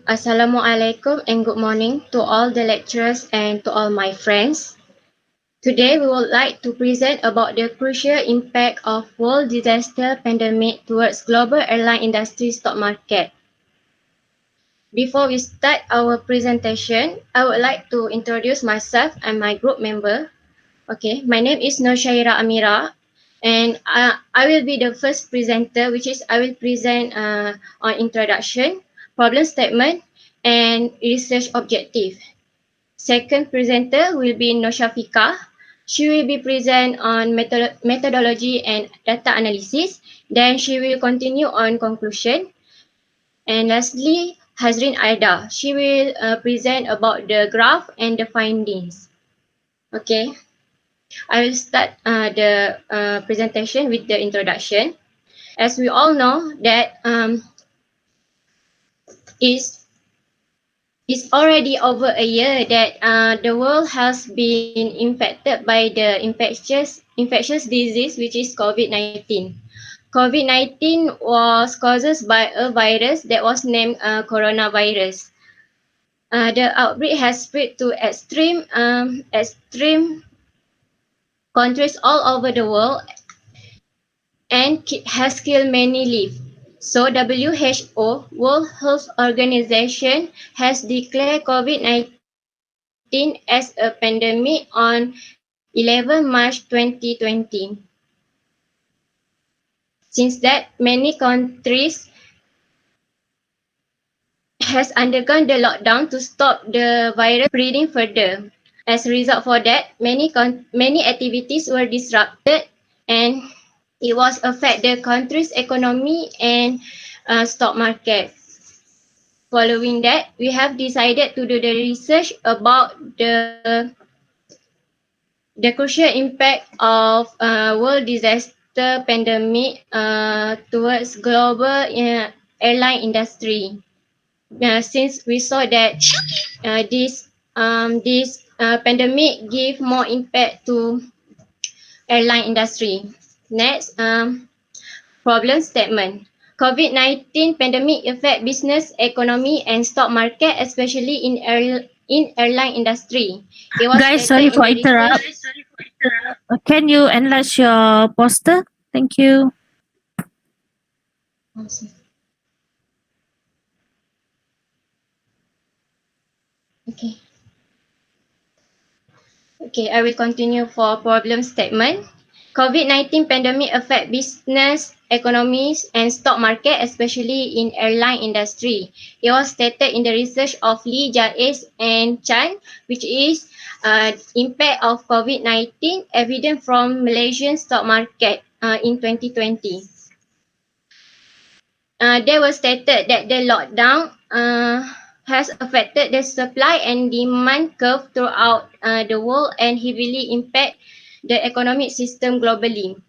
Assalamualaikum and good morning to all the lecturers and to all my friends. Today we would like to present about the crucial impact of world disaster pandemic towards global airline industry stock market. Before we start our presentation, I would like to introduce myself and my group member. Okay, my name is Noshaira Amira, and I will be the first presenter, which is I will present on introduction, problem statement, and research objective. Second presenter will be Noshafika. She will be present on methodology and data analysis. Then she will continue on conclusion. And lastly, Hazrin Aida. She will present about the graph and the findings. Okay. I will start the presentation with the introduction. As we all know that it's already over a year that the world has been infected by the infectious disease, which is COVID-19. COVID-19 was caused by a virus that was named coronavirus. The outbreak has spread to extreme countries all over the world and has killed many lives. So WHO, World Health Organization, has declared COVID-19 as a pandemic on 11 March 2020. Since that, many countries has undergone the lockdown to stop the virus spreading further. As a result for that, many activities were disrupted and it was affect the country's economy and stock market. Following that, we have decided to do the research about the crucial impact of world disaster pandemic towards global airline industry. Since we saw that this pandemic give more impact to airline industry. Next, problem statement. COVID-19 pandemic affect business, economy, and stock market, especially in airline industry. It was Guys, stated sorry in for the interrupt. research. Can you enlarge your poster? Thank you. Okay. Okay, I will continue for problem statement. COVID-19 pandemic affect business, economies, and stock market, especially in airline industry. It was stated in the research of Lee, Jais, and Chan, which is impact of COVID-19 evident from Malaysian stock market in 2020. There was stated that the lockdown has affected the supply and demand curve throughout the world and heavily impact the economic system globally.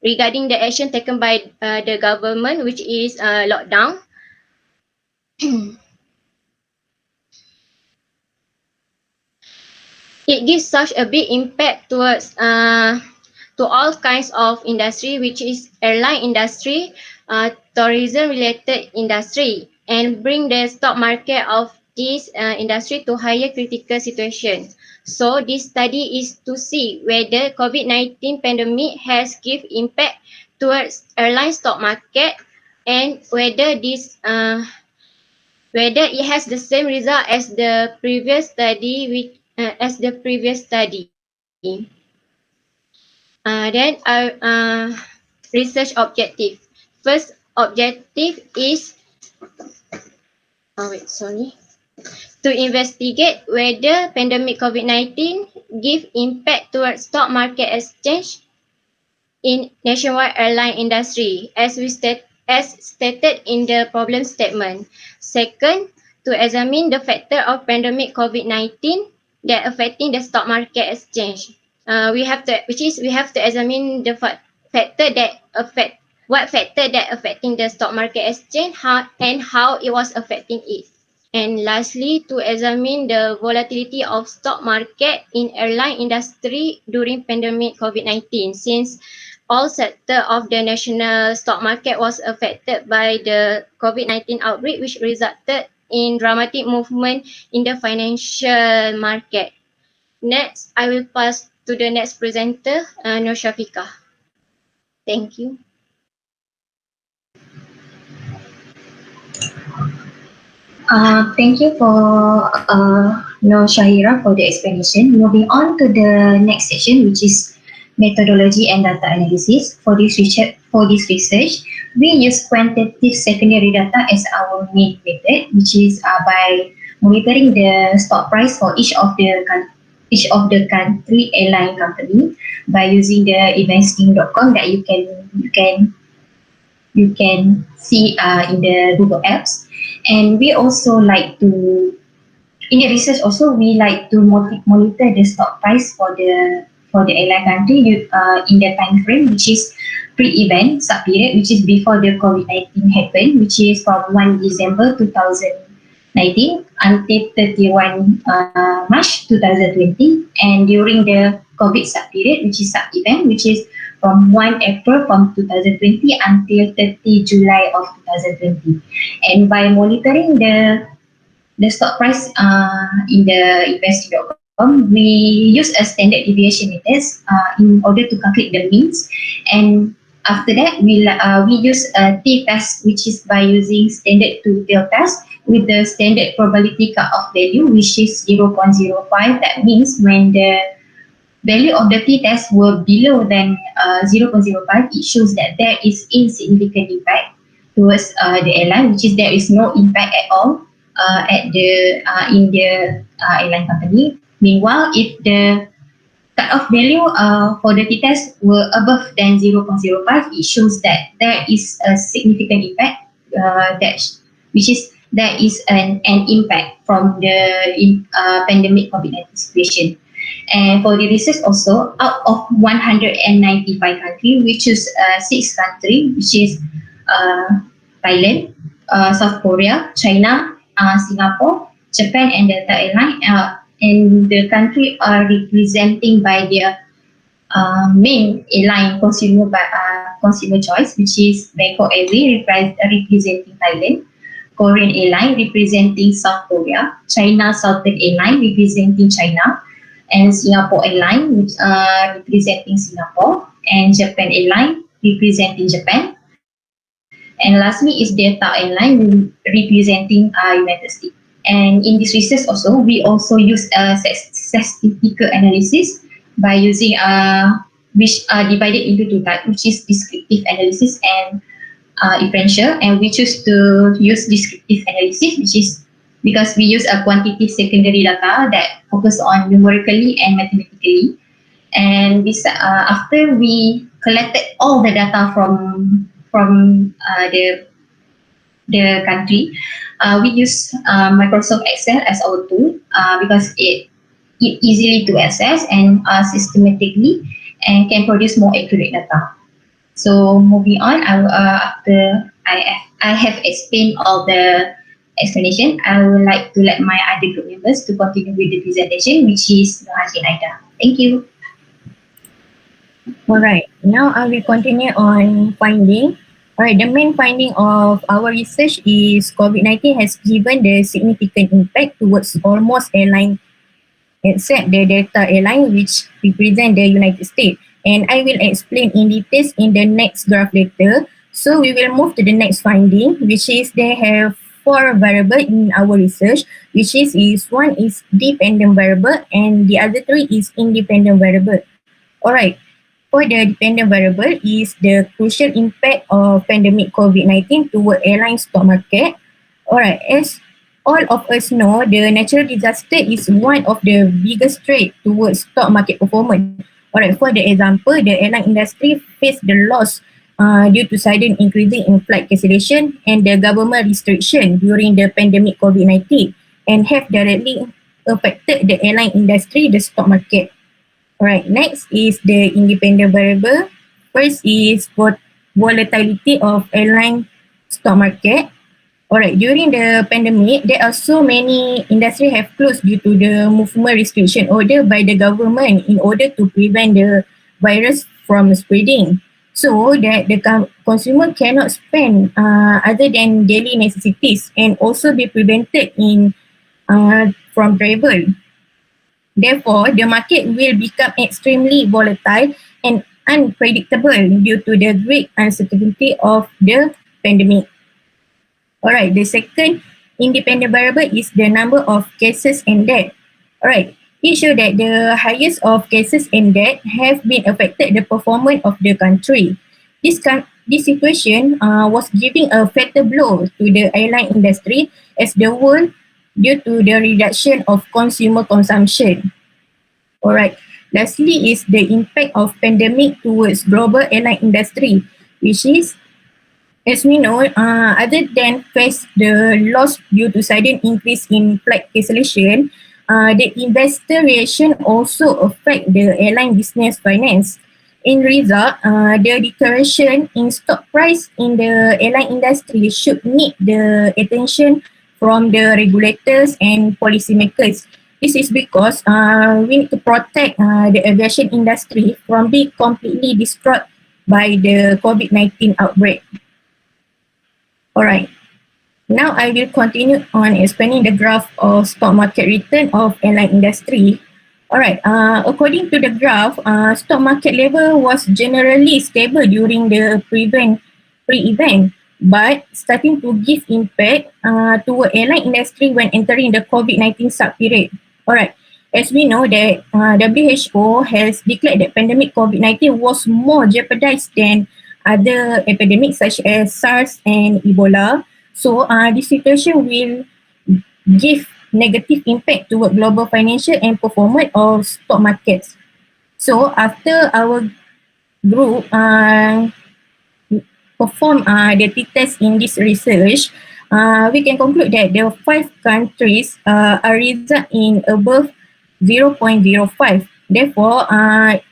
Regarding the action taken by the government, which is lockdown, it gives such a big impact towards to all kinds of industry, which is airline industry, tourism related industry, and bring the stock market of this industry to higher critical situation. So this study is to see whether COVID-19 pandemic has give impact towards airline stock market and whether it has the same result as the previous study Then research objective. First objective is to investigate whether pandemic COVID-19 give impact towards stock market exchange in nationwide airline industry as stated in the problem statement. Second, to examine the factor of pandemic COVID-19 that affecting the stock market exchange. We have to examine the factor that affect what factor that affecting the stock market exchange how it was affecting it. And lastly, to examine the volatility of stock market in airline industry during pandemic COVID-19, since all sector of the national stock market was affected by the COVID-19 outbreak, which resulted in dramatic movement in the financial market. Next, I will pass to the next presenter, Nur Shafika. Thank you. Thank you for No Shahira for the explanation. Moving on to the next section, which is methodology and data analysis. For this research, we use quantitative secondary data as our main method, which is by monitoring the stock price for each of the country airline company by using the eventsting.com that you can see in the Google Apps. And we also like to, in the research also, we like to monitor the stock price for the airline country in the time frame, which is pre-event sub period, which is before the COVID-19 happened, which is from 1 December 2019 until 31 March 2020, and during the COVID sub period, which is sub event, which is from 1 April from 2020 until 30 July of 2020. And by monitoring the stock price in the investing.com, we use a standard deviation methods in order to calculate the means. And after that, we use a t-test, which is by using standard two-tail test with the standard probability cut-off value, which is 0.05. That means when the value of the t-test were below than 0.05, it shows that there is insignificant impact towards the airline, which is there is no impact at all at the in the airline company. Meanwhile, if the cut-off value for the t-test were above than 0.05, it shows that there is a significant impact which is there is an impact from the pandemic COVID-19 situation. And for the research also, out of 195 countries, we choose six countries, which is uh, Thailand, South Korea, China, Singapore, Japan, and Delta Airline. And the country are representing by their main airline consumer choice, which is Bangkok Airways representing Thailand, Korean Airline representing South Korea, China Southern Airline representing China, and Singapore Airline which representing Singapore, and Japan Airline representing Japan, and lastly is Delta Airline representing United States. And in this research also, we also use a statistical analysis by using which are divided into two types, which is descriptive analysis and differential. And we choose to use descriptive analysis, which is because we use a quantitative secondary data that focus on numerically and mathematically. And after we collected all the data from the country, we use Microsoft Excel as our tool because it easily to access and systematically and can produce more accurate data. So moving on, after I have explained all the explanation, I would like to let my other group members to continue with the presentation, which is Nohaji and Aida. Thank you. All right, now I will continue on finding. All right, the main finding of our research is COVID-19 has given the significant impact towards almost airline except the Delta Airline, which represent the United States. And I will explain in details in the next graph later. So we will move to the next finding, which is they have four variables in our research, which is one is dependent variable and the other three is independent variable. All right. For the dependent variable is the crucial impact of pandemic COVID-19 toward airline stock market. Alright, as all of us know, the natural disaster is one of the biggest threat towards stock market performance. Alright, for the example, the airline industry faced the loss due to sudden increasing in flight cancellation and the government restriction during the pandemic COVID-19 and have directly affected the airline industry, the stock market. Alright, next is the independent variable. First is volatility of airline stock market. Alright, during the pandemic, there are so many industry have closed due to the movement restriction ordered by the government in order to prevent the virus from spreading. so that the consumer cannot spend other than daily necessities and also be prevented from travel. Therefore, the market will become extremely volatile and unpredictable due to the great uncertainty of the pandemic. Alright, the second independent variable is the number of cases and death. Alright, it shows that the highest of cases and death have been affected the performance of the country. This situation was giving a fatal blow to the airline industry as the world due to the reduction of consumer consumption. Alright, lastly is the impact of pandemic towards global airline industry, which is as we know, other than face the loss due to sudden increase in flight cancellation, the investor reaction also affect the airline business finance. In result, the deterioration in stock price in the airline industry should need the attention from the regulators and policymakers. This is because we need to protect the aviation industry from being completely destroyed by the COVID-19 outbreak. Alright, now I will continue on explaining the graph of stock market return of airline industry. Alright, according to the graph, stock market level was generally stable during the pre-event, but starting to give impact to airline industry when entering the COVID-19 sub-period. Alright, as we know that WHO has declared that pandemic COVID-19 was more jeopardized than other epidemics such as SARS and Ebola. So this situation will give negative impact toward global financial and performance of stock markets. So after our group perform the t-test in this research, we can conclude that the 5 countries are result in above 0.05. Therefore,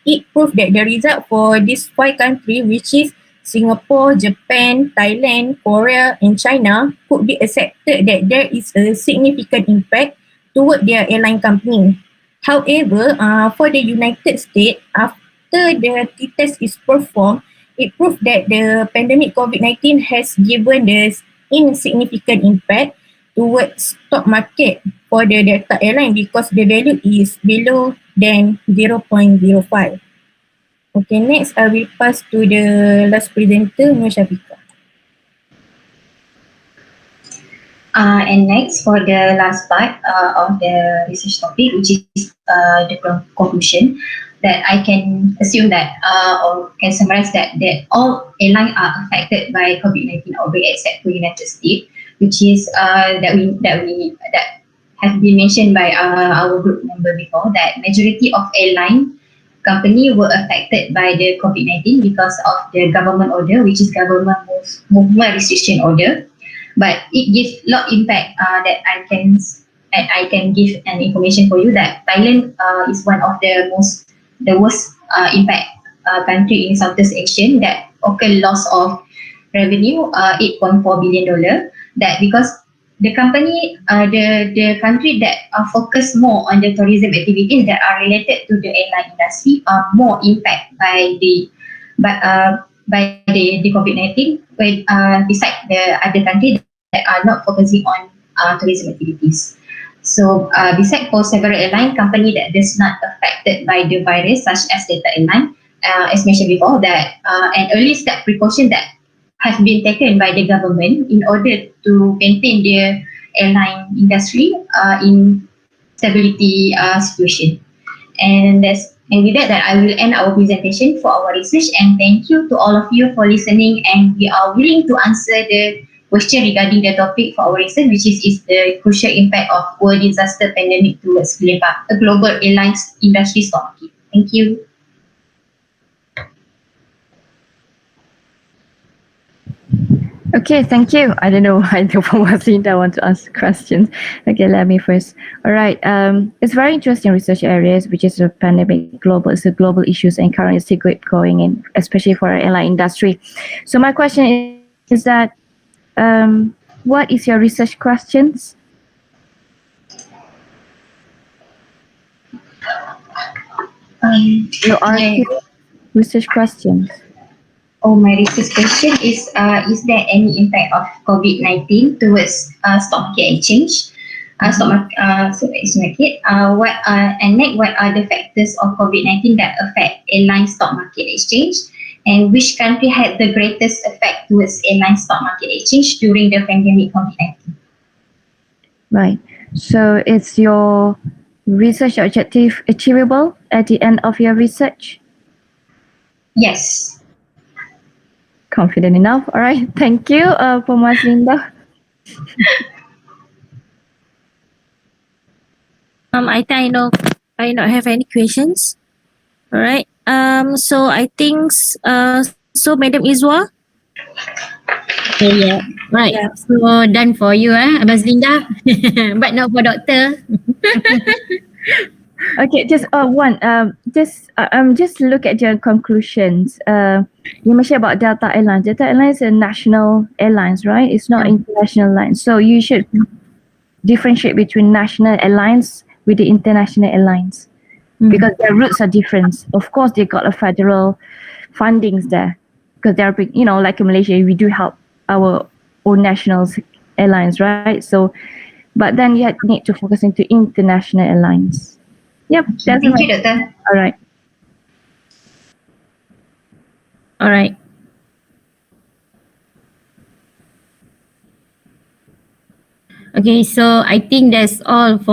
it proved that the result for these 5 countries, which is Singapore, Japan, Thailand, Korea, and China, could be accepted that there is a significant impact toward their airline company. However, for the United States, after the t-test is performed, it proved that the pandemic COVID-19 has given the insignificant impact towards stock market for the Delta airline because the value is below than 0.05. Okay, next I will pass to the last presenter, Nur Syafiqah. And next, for the last part of the research topic, which is the conclusion, that I can assume that or can summarize that all airlines are affected by COVID-19 outbreak except for United States, which is that have been mentioned by our group member before, that majority of airline company were affected by the COVID-19 because of the government order, which is government movement restriction order. But it gives lot impact that I can give an information for you that Thailand is one of the worst impact country in Southeast Asia that occur loss of revenue $8.4 billion. That because the company the country that are focused more on the tourism activities that are related to the airline industry are more impact by the COVID-19 when beside the other country that are not focusing on tourism activities. So beside for several airline company that is not affected by the virus, such as Delta Airline, as mentioned before, that an early step precaution that has been taken by the government in order to maintain the airline industry in stability situation. And with that I will end our presentation for our research, and thank you to all of you for listening, and we are willing to answer the question regarding the topic for our research, which is the crucial impact of world disaster pandemic towards global airlines industry stock market. Thank you. Okay, thank you. I don't know. I know from Wasinda want to ask questions. Okay, let me first. All right. It's very interesting research areas, which is the pandemic global. It's the global issues and currently still going in, especially for our airline industry. So my question is that, what is your research questions? Your research questions. Oh, my research question is there any impact of COVID-19 towards stock market exchange? Market. What are the factors of COVID-19 that affect airline stock market exchange? And which country had the greatest effect towards airline stock market exchange during the pandemic COVID-19? Right. So is your research objective achievable at the end of your research? Yes. Confident enough. All right. Thank you, Pumas Linda. I think I don't have any questions. All right. So I think so, Madam Izwa. Okay, yeah. Right. Yeah. So done for you, Abang Linda. But not for doctor. Okay, just one. Just look at your conclusions. You mentioned about Delta Airlines. Delta Airlines is a national airlines, right? It's not international airlines. So you should differentiate between national airlines with the international airlines because their routes are different. Of course, they got a federal fundings there because they're big. You know, like in Malaysia, we do help our own national airlines, right? So, but then you need to focus into international airlines. Yep, that's Thank right. you, Doctor. All right. All right. Okay, so I think that's all for